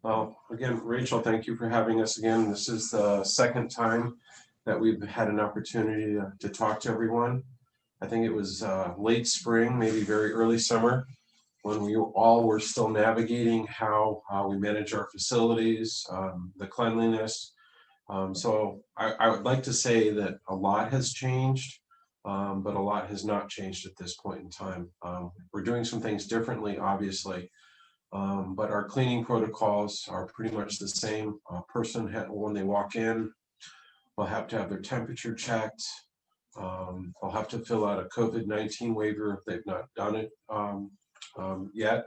Well, again, Rachel, thank you for having us again. This is the second time that we've had an opportunity to talk to everyone. I think it was late spring, maybe very early summer, when we all were still navigating how we manage our facilities, the cleanliness. So I would like to say that a lot has changed, but a lot has not changed at this point in time. We're doing some things differently, obviously. But our cleaning protocols are pretty much the same. A person, when they walk in, will have to have their temperature checked. They'll have to fill out a COVID-19 waiver if they've not done it yet.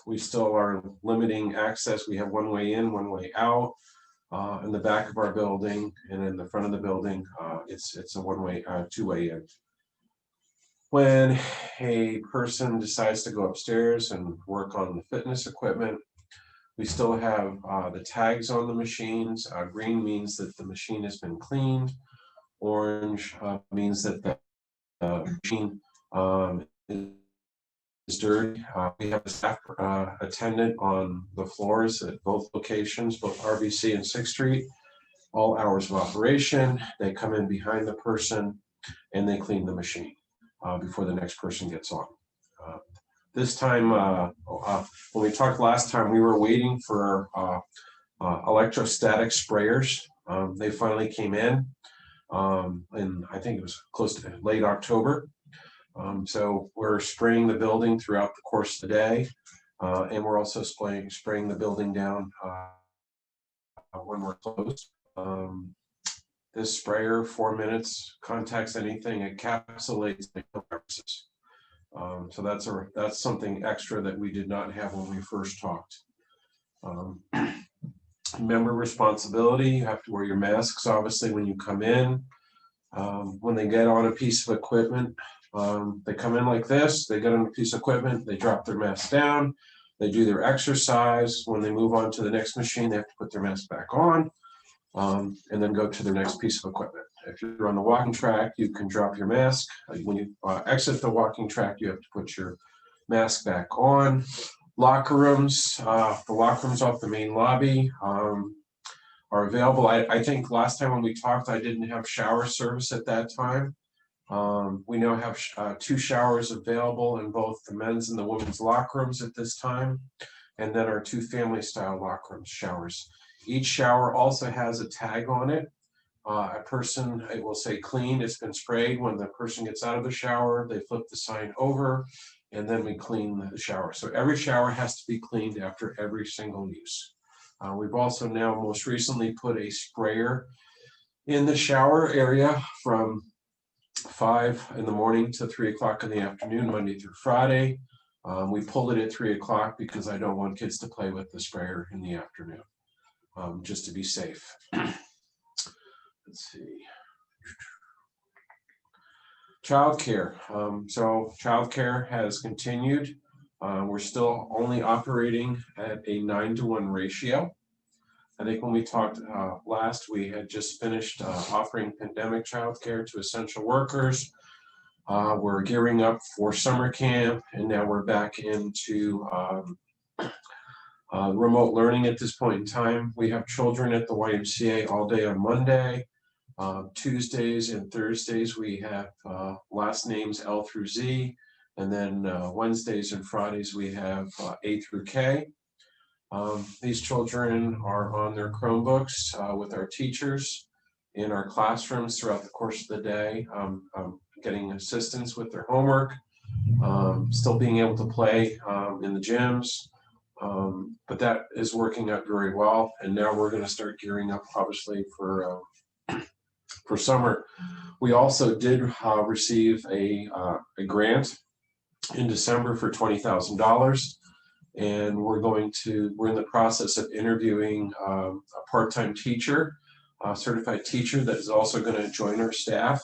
We still are limiting access. We have one way in, one way out. In the back of our building and in the front of the building, it's a one-way, two-way in. When a person decides to go upstairs and work on the fitness equipment, we still have the tags on the machines. Green means that the machine has been cleaned. Orange means that the machine is dirty. We have a staff attendant on the floors at both locations, both RBC and 6th Street, all hours of operation. They come in behind the person and they clean the machine before the next person gets on. This time, when we talked last time, we were waiting for electrostatic sprayers. They finally came in, and I think it was close to late October. So we're spraying the building throughout the course of the day, and we're also spraying the building down when we're closed. This sprayer, 4 minutes, contacts anything, encapsulates the viruses. So that's something extra that we did not have when we first talked. Member responsibility, you have to wear your masks, obviously, when you come in. When they get on a piece of equipment, they come in like this, they get on a piece of equipment, they drop their mask down, they do their exercise. When they move on to the next machine, they have to put their mask back on. And then go to their next piece of equipment. If you're on the walking track, you can drop your mask. When you exit the walking track, you have to put your mask back on. Locker rooms, the locker rooms off the main lobby are available. I think last time when we talked, I didn't have shower service at that time. We now have 2 showers available in both the men's and the women's locker rooms at this time, and then our 2 family style locker room showers. Each shower also has a tag on it. It will say clean, it's been sprayed. When the person gets out of the shower, they flip the sign over, and then we clean the shower. So every shower has to be cleaned after every single use. We've also now most recently put a sprayer in the shower area from 5 in the morning to 3 o'clock in the afternoon, Monday through Friday. We pulled it at 3 o'clock because I don't want kids to play with the sprayer in the afternoon. Just to be safe. Let's see. Childcare. So childcare has continued. We're still only operating at a 9-to-1 ratio. I think when we talked last, we had just finished offering pandemic childcare to essential workers. We're gearing up for summer camp, and now we're back into remote learning at this point in time. We have children at the YMCA all day on Monday. Tuesdays and Thursdays we have last names L through Z, and then Wednesdays and Fridays we have A through K. These children are on their Chromebooks with our teachers in our classrooms throughout the course of the day, getting assistance with their homework, still being able to play in the gyms. But that is working out very well, and now we're going to start gearing up, obviously, for summer. We also did receive a grant in December for $20,000, and we're in the process of interviewing a part-time teacher, a certified teacher that is also going to join our staff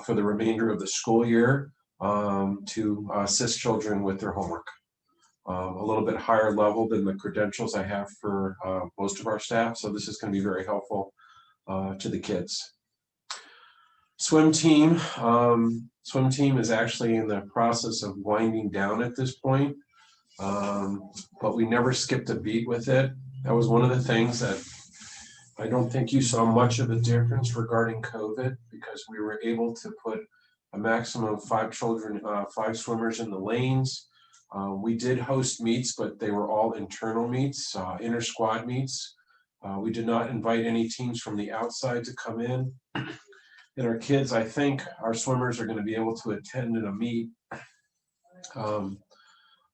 for the remainder of the school year to assist children with their homework. A little bit higher level than the credentials I have for most of our staff, so this is going to be very helpful to the kids. Swim team. Swim team is actually in the process of winding down at this point. But we never skipped a beat with it. That was one of the things that I don't think you saw much of a difference regarding COVID, because we were able to put a maximum of 5 swimmers in the lanes. We did host meets, but they were all internal meets, inter squad meets. We did not invite any teams from the outside to come in. And our kids, I think our swimmers are going to be able to attend in a meet in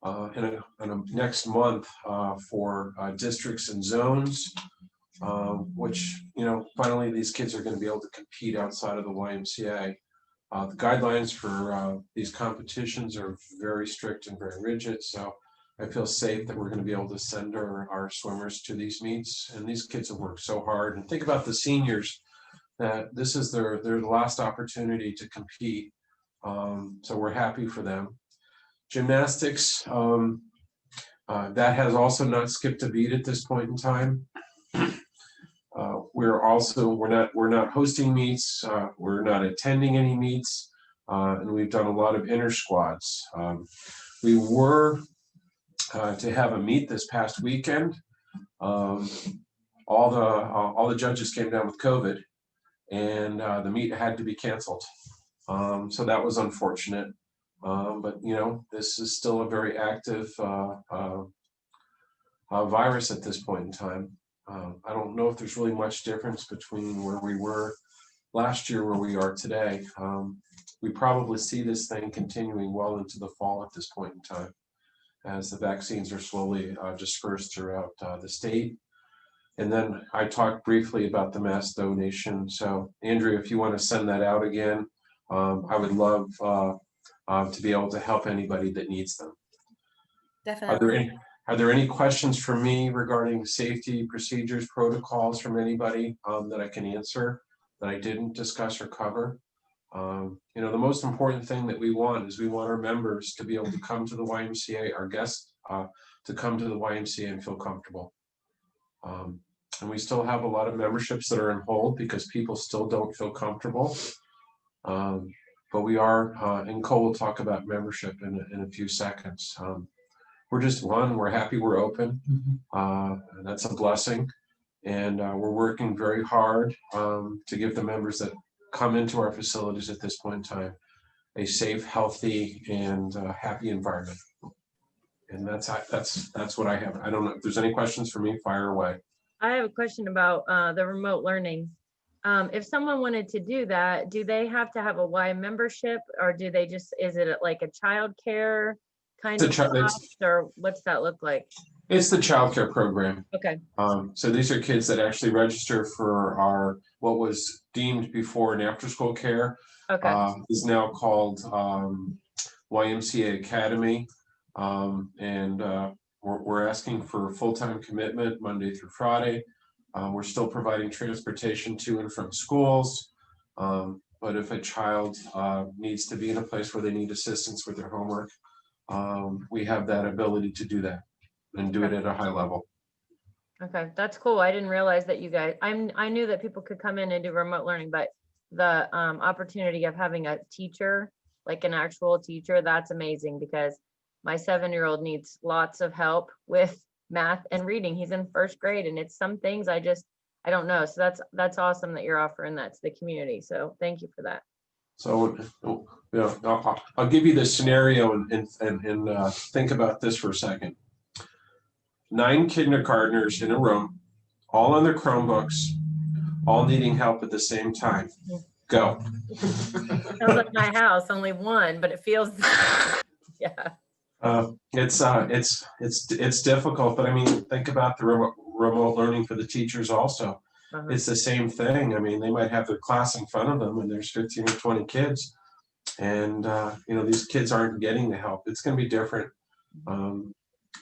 a next month for districts and zones, which, finally these kids are going to be able to compete outside of the YMCA. The guidelines for these competitions are very strict and very rigid, so I feel safe that we're going to be able to send our swimmers to these meets. And these kids have worked so hard. And think about the seniors, that this is their last opportunity to compete. So we're happy for them. Gymnastics, that has also not skipped a beat at this point in time. We're not hosting meets, we're not attending any meets, and we've done a lot of inter squads. We were to have a meet this past weekend. All the judges came down with COVID, and the meet had to be canceled. So that was unfortunate. But this is still a very active virus at this point in time. I don't know if there's really much difference between where we were last year, where we are today. We probably see this thing continuing well into the fall at this point in time, as the vaccines are slowly dispersed throughout the state. And then I talked briefly about the mass donation. So Andrea, if you want to send that out again, I would love to be able to help anybody that needs them. Definitely. Are there any questions for me regarding safety procedures, protocols from anybody that I can answer that I didn't discuss or cover? The most important thing that we want is we want our members to be able to come to the YMCA, our guests to come to the YMCA and feel comfortable. And we still have a lot of memberships that are on hold because people still don't feel comfortable. But we are, and Cole will talk about membership in a few seconds. We're happy we're open. And that's a blessing. And we're working very hard to give the members that come into our facilities at this point in time a safe, healthy, and happy environment. And that's what I have. I don't know if there's any questions for me. Fire away. I have a question about the remote learning. If someone wanted to do that, do they have to have a Y membership, or do they just, is it like a childcare kind of cost, or what's that look like? It's the childcare program. Okay. So these are kids that actually register for our, what was deemed before an after-school care, is now called YMCA Academy. And we're asking for full-time commitment Monday through Friday. We're still providing transportation to and from schools. But if a child needs to be in a place where they need assistance with their homework, we have that ability to do that and do it at a high level. Okay, that's cool. I didn't realize that you guys, I knew that people could come in and do remote learning, but the opportunity of having a teacher, like an actual teacher, that's amazing, because my 7-year-old needs lots of help with math and reading. He's in 1st grade, and it's some things I don't know. So that's awesome that you're offering that to the community. So thank you for that. So, I'll give you the scenario and think about this for a second. 9 kindergartners in a room, all on their Chromebooks, all needing help at the same time. Go. Sounds like my house, only one, but it feels, yeah. It's difficult, but I mean, think about the remote learning for the teachers also. It's the same thing. I mean, they might have their class in front of them and there's 15 or 20 kids, and these kids aren't getting the help. It's going to be different.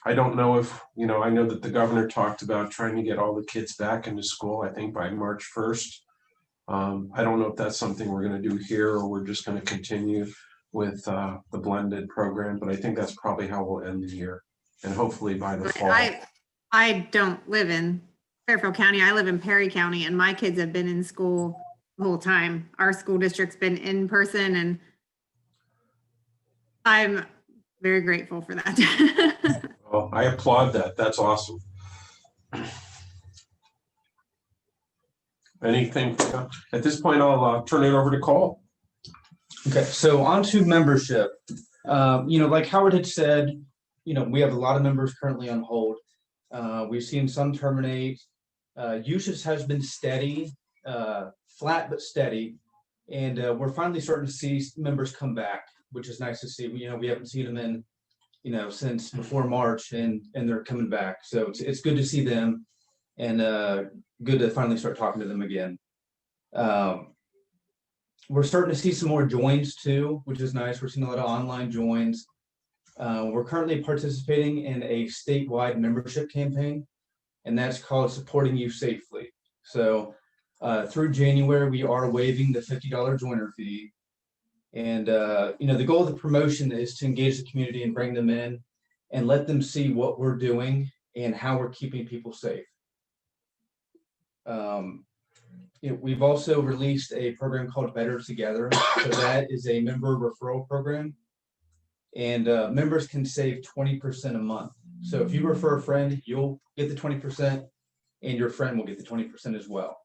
I don't know if, I know that the governor talked about trying to get all the kids back into school, I think by March 1st. I don't know if that's something we're going to do here, or we're just going to continue with the blended program, but I think that's probably how we'll end the year, and hopefully by the fall. I don't live in Fairfield County. I live in Perry County, and my kids have been in school the whole time. Our school district's been in person, and I'm very grateful for that. Oh, I applaud that. That's awesome. Anything, at this point, I'll turn it over to Cole. Okay, so on to membership. Like Howard had said, we have a lot of members currently on hold. We've seen some terminate. Usage has been steady, flat but steady. And we're finally starting to see members come back, which is nice to see. We haven't seen them in, since before March, and they're coming back. So it's good to see them, and good to finally start talking to them again. We're starting to see some more joins too, which is nice. We're seeing a lot of online joins. We're currently participating in a statewide membership campaign, and that's called Supporting You Safely. So through January, we are waiving the $50 joiner fee. And, the goal of the promotion is to engage the community and bring them in and let them see what we're doing and how we're keeping people safe. We've also released a program called Better Together. So that is a member referral program, and members can save 20% a month. So if you refer a friend, you'll get the 20%, and your friend will get the 20% as well.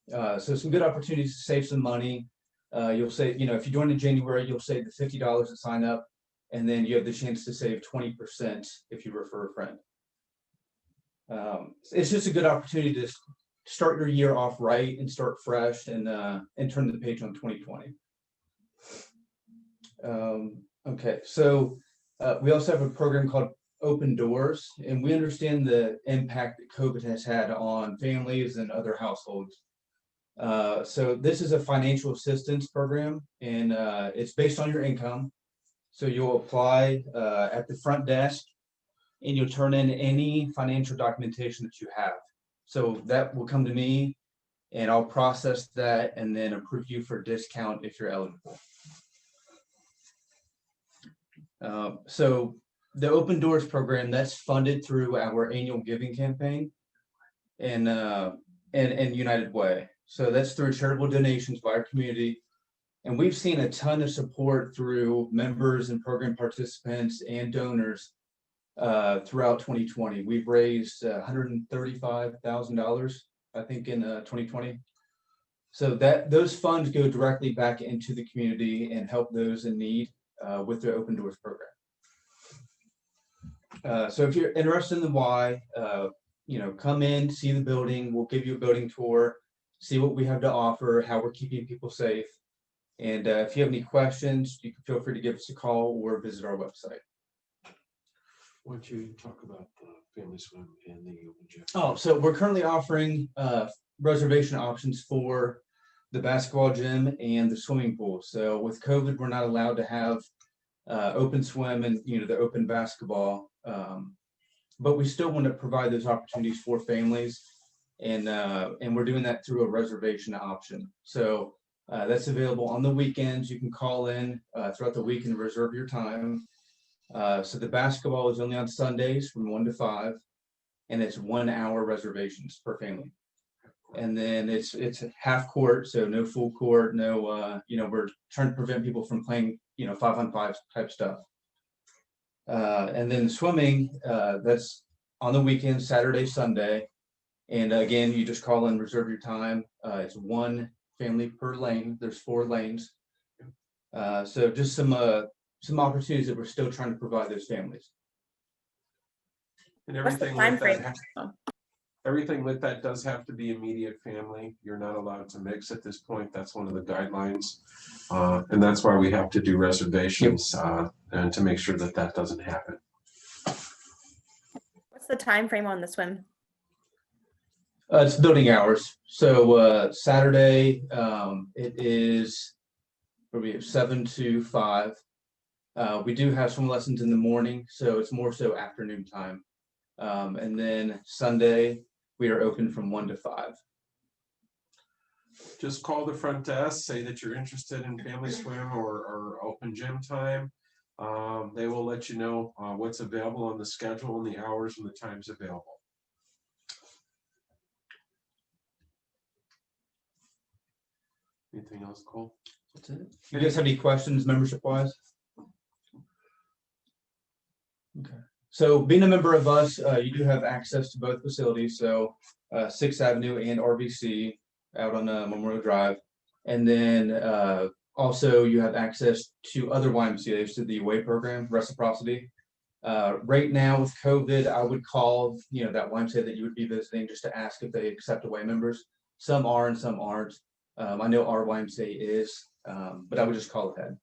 So some good opportunities to save some money. You'll save, if you join in January, you'll save the $50 to sign up, and then you have the chance to save 20% if you refer a friend. It's just a good opportunity to start your year off right and start fresh, and turn the page on 2020. Okay, so we also have a program called Open Doors, and we understand the impact that COVID has had on families and other households. So this is a financial assistance program, and it's based on your income. So you'll apply at the front desk, and you'll turn in any financial documentation that you have. So that will come to me, and I'll process that and then approve you for a discount if you're eligible. So the Open Doors program, that's funded through our annual giving campaign and United Way. So that's through charitable donations by our community. And we've seen a ton of support through members and program participants and donors throughout 2020. We've raised $135,000, I think, in 2020. So those funds go directly back into the community and help those in need with the Open Doors program. So if you're interested in the why, come in, see the building. We'll give you a building tour, see what we have to offer, how we're keeping people safe. And if you have any questions, you can feel free to give us a call or visit our website. Why don't you talk about the family swim and the open gym? Oh, so we're currently offering reservation options for the basketball gym and the swimming pool. So with COVID, we're not allowed to have open swim and the open basketball, but we still want to provide those opportunities for families, and we're doing that through a reservation option. So that's available on the weekends. You can call in throughout the week and reserve your time. So the basketball is only on Sundays from 1 to 5, and it's 1 hour reservations per family. And then it's half court, so no full court, no, we're trying to prevent people from playing, 5-on-5 type stuff. And then swimming, that's on the weekend, Saturday, Sunday. And again, you just call in, reserve your time. It's 1 family per lane. There's 4 lanes. So just some opportunities that we're still trying to provide those families. And What's the everything time with frame? that, everything with that does have to be immediate family. You're not allowed to mix at this point. That's one of the guidelines. And that's why we have to do reservations and to make sure that that doesn't happen. What's the time frame on the swim? It's building hours. So Saturday, it is 7 to 5. We do have some lessons in the morning, so it's more so afternoon time. And then Sunday, we are open from 1 to 5. Just call the front desk, say that you're interested in family swim or open gym time. They will let you know what's available on the schedule and the hours and the times available. Anything else, Cole? That's it. If you guys have any questions membership wise? Okay. So being a member of us, you do have access to both facilities. So 6th Avenue and RVC out on Memorial Drive. And then also you have access to other YMCAs to the Way program, reciprocity. Right now with COVID, I would call, that YMCA that you would be visiting just to ask if they accept away members. Some are and some aren't. I know our YMCA is, but I would just call ahead.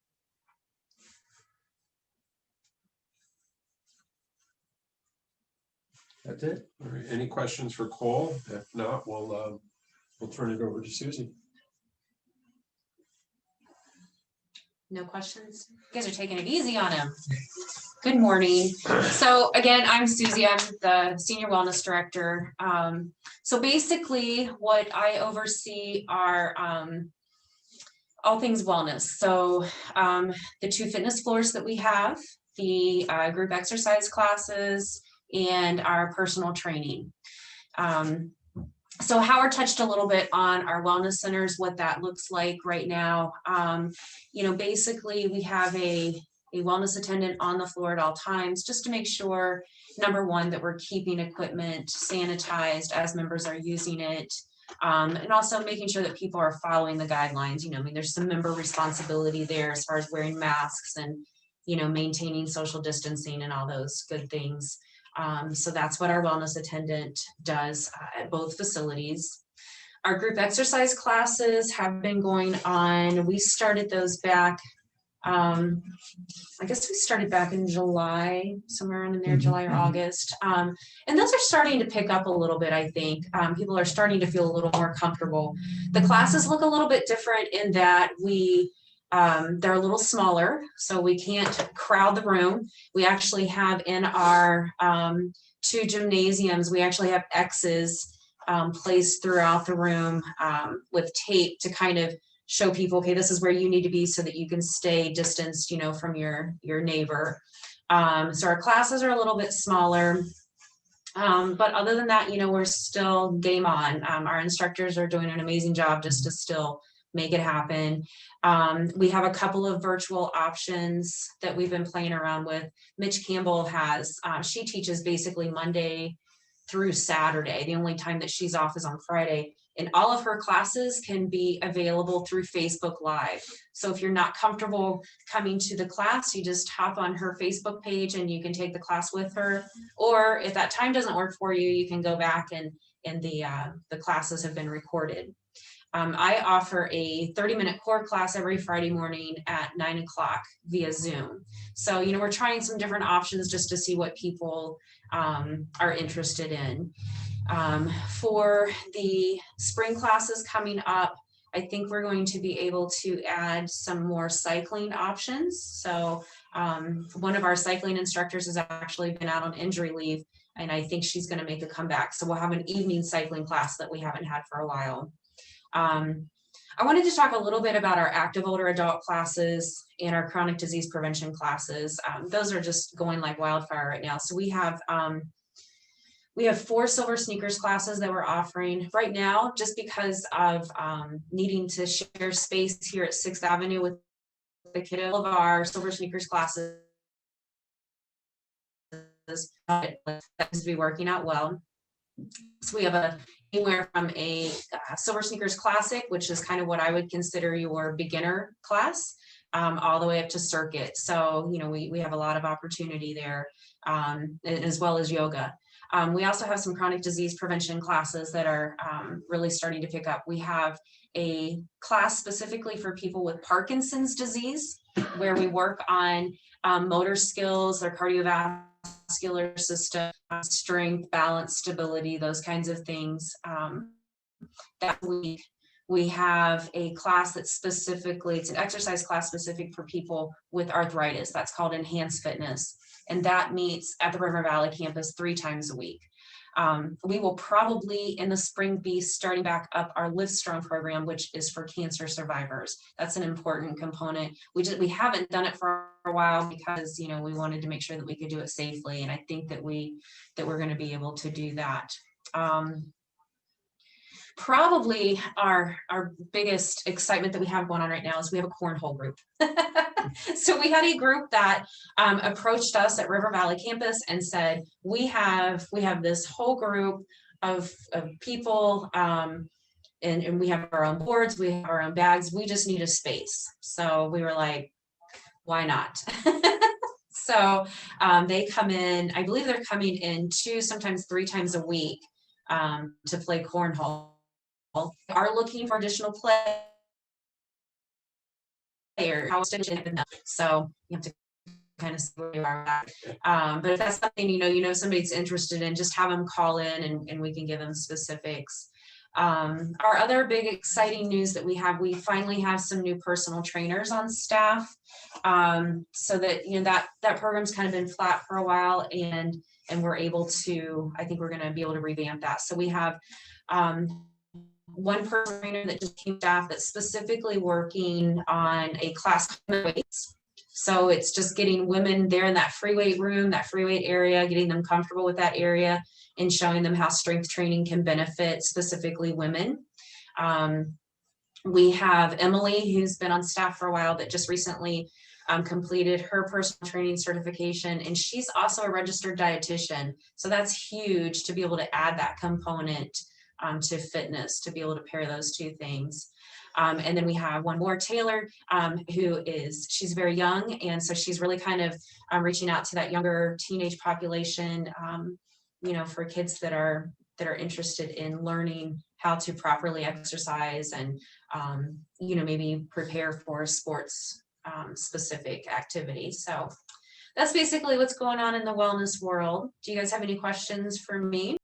That's it. All right, any questions for Cole? If not, we'll turn it over to Susie. No questions? You guys are taking it easy on him. Good morning. So again, I'm Susie. I'm the Senior Wellness Director. So basically what I oversee are all things wellness. So the 2 fitness floors that we have, the group exercise classes, and our personal training. So Howard touched a little bit on our wellness centers, what that looks like right now. Basically we have a wellness attendant on the floor at all times, just to make sure, number one, that we're keeping equipment sanitized as members are using it. And also making sure that people are following the guidelines. There's some member responsibility there as far as wearing masks and, maintaining social distancing and all those good things. So that's what our wellness attendant does at both facilities. Our group exercise classes have been going on. We started those back, I guess we started back in July, somewhere around in there, July or August. And those are starting to pick up a little bit, I think. People are starting to feel a little more comfortable. The classes look a little bit different in that they're a little smaller, so we can't crowd the room. We actually have in our 2 gymnasiums, we actually have X's placed throughout the room with tape to kind of show people, okay, this is where you need to be so that you can stay distanced, from your neighbor. So our classes are a little bit smaller. But other than that, we're still game on. Our instructors are doing an amazing job just to still make it happen. We have a couple of virtual options that we've been playing around with. Mitch Campbell has, she teaches basically Monday through Saturday. The only time that she's off is on Friday. And all of her classes can be available through Facebook Live. So if you're not comfortable coming to the class, you just hop on her Facebook page and you can take the class with her. Or if that time doesn't work for you, you can go back and the classes have been recorded. I offer a 30-minute core class every Friday morning at 9 o'clock via Zoom. So, we're trying some different options just to see what people are interested in. For the spring classes coming up, I think we're going to be able to add some more cycling options. So one of our cycling instructors has actually been out on injury leave, and I think she's going to make a comeback. So we'll have an evening cycling class that we haven't had for a while. I wanted to talk a little bit about our active older adult classes and our chronic disease prevention classes. Those are just going like wildfire right now. So we have 4 silver sneakers classes that we're offering right now, just because of needing to share space here at 6th Avenue with the kiddo. All of our silver sneakers classes to be working out well. So we have anywhere from a silver sneakers classic, which is kind of what I would consider your beginner class, all the way up to circuit. So, we have a lot of opportunity there, as well as yoga. We also have some chronic disease prevention classes that are really starting to pick up. We have a class specifically for people with Parkinson's disease, where we work on motor skills, their cardiovascular system, strength, balance, stability, those kinds of things. That week, we have a class that's specifically, it's an exercise class specific for people with arthritis. That's called Enhanced Fitness. And that meets at the River Valley campus 3 times a week. We will probably in the spring be starting back up our Live Strong program, which is for cancer survivors. That's an important component. We haven't done it for a while because, we wanted to make sure that we could do it safely. And I think that we're going to be able to do that. Probably our biggest excitement that we have going on right now is we have a cornhole group. So we had a group that approached us at River Valley campus and said, we have this whole group of people, and we have our own boards, we have our own bags, we just need a space. So we were like, why not? So they come in, I believe they're coming in 2, sometimes 3 times a week to play cornhole. Are looking for additional players. So you have to kind of see where you are at. But if that's something, you know somebody's interested in, just have them call in and we can give them specifics. Our other big exciting news that we finally have some new personal trainers on staff. So that, that program's kind of been flat for a while, and we're able to, I think we're going to be able to revamp that. So we have one personal trainer that just came staff that's specifically working on a class weights. So it's just getting women there in that free weight room, that free weight area, getting them comfortable with that area and showing them how strength training can benefit specifically women. We have Emily, who's been on staff for a while, that just recently completed her personal training certification, and she's also a registered dietitian. So that's huge to be able to add that component to fitness, to be able to pair those two things. And then we have one more, Taylor, she's very young, and so she's really kind of reaching out to that younger teenage population, for kids that are interested in learning how to properly exercise and maybe prepare for sports specific activities. So that's basically what's going on in the wellness world. Do you guys have any questions for me?